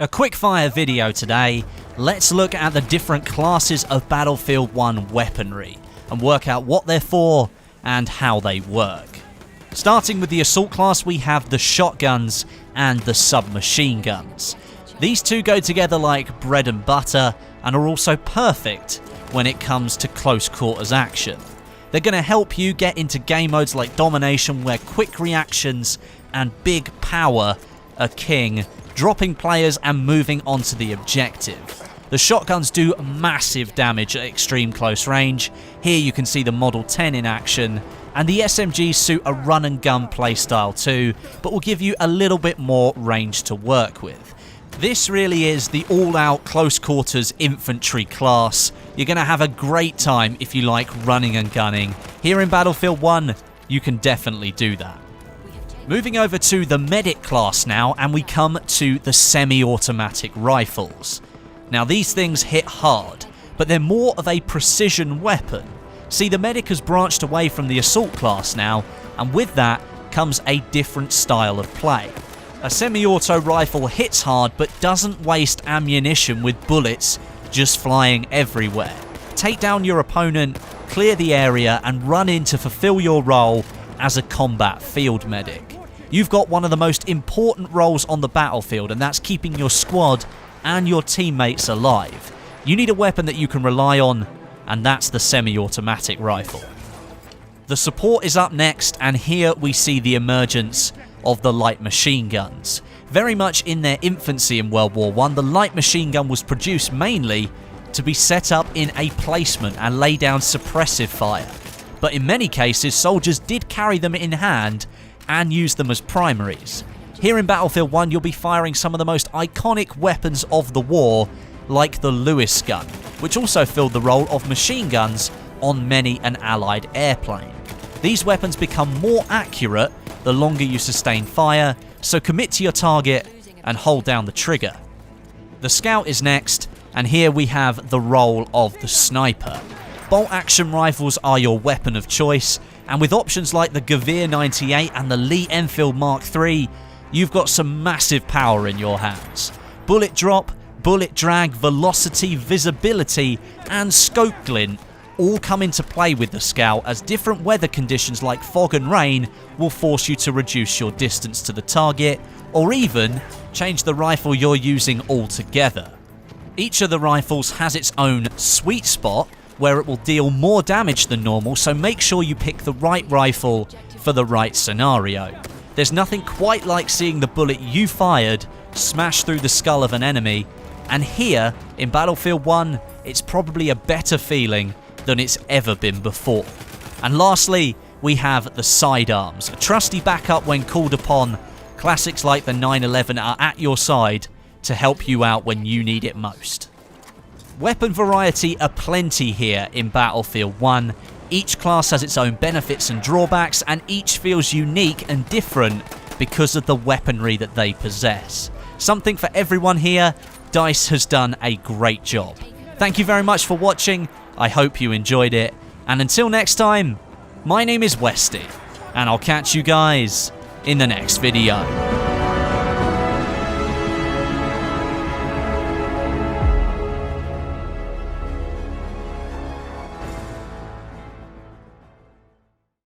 A quickfire video today. Let's look at the different classes of Battlefield 1 weaponry and work out what they're for and how they work. Starting with the assault class, we have the shotguns and the submachine guns. These two go together like bread and butter and are also perfect when it comes to close quarters action. They're going to help you get into game modes like domination, where quick reactions and big power are king, dropping players and moving onto the objective. The shotguns do massive damage at extreme close range. Here you can see the Model 10 in action, and the SMGs suit a run and gun playstyle too, but will give you a little bit more range to work with. This really is the all-out close quarters infantry class. You're going to have a great time if you like running and gunning. Here in Battlefield 1, you can definitely do that. Moving over to the medic class now, and we come to the semi-automatic rifles. Now these things hit hard, but they're more of a precision weapon. See, the medic has branched away from the assault class now, and with that comes a different style of play. A semi-auto rifle hits hard but doesn't waste ammunition with bullets just flying everywhere. Take down your opponent, clear the area, and run in to fulfill your role as a combat field medic. You've got one of the most important roles on the battlefield, and that's keeping your squad and your teammates alive. You need a weapon that you can rely on, and that's the semi-automatic rifle. The support is up next, and here we see the emergence of the light machine guns. Very much in their infancy in World War I, the light machine gun was produced mainly to be set up in a placement and lay down suppressive fire. But in many cases, soldiers did carry them in hand and use them as primaries. Here in Battlefield 1, you'll be firing some of the most iconic weapons of the war, like the Lewis gun, which also filled the role of machine guns on many an Allied airplane. These weapons become more accurate the longer you sustain fire, so commit to your target and hold down the trigger. The Scout is next, and here we have the role of the sniper. Bolt-action rifles are your weapon of choice, and with options like the Gavir 98 and the Lee Enfield Mark III, you've got some massive power in your hands. Bullet drop, bullet drag, velocity, visibility, and scope glint all come into play with the Scout, as different weather conditions like fog and rain will force you to reduce your distance to the target, or even change the rifle you're using altogether. Each of the rifles has its own sweet spot, where it will deal more damage than normal, so make sure you pick the right rifle for the right scenario. There's nothing quite like seeing the bullet you fired smash through the skull of an enemy, and here in Battlefield 1, it's probably a better feeling than it's ever been before. And lastly, we have the sidearms, a trusty backup when called upon. Classics like the 911 are at your side to help you out when you need it most. Weapon variety aplenty here in Battlefield 1. Each class has its own benefits and drawbacks, and each feels unique and different because of the weaponry that they possess. Something for everyone here. DICE has done a great job. Thank you very much for watching. I hope you enjoyed it. And until next time, my name is Westie, and I'll catch you guys in the next video.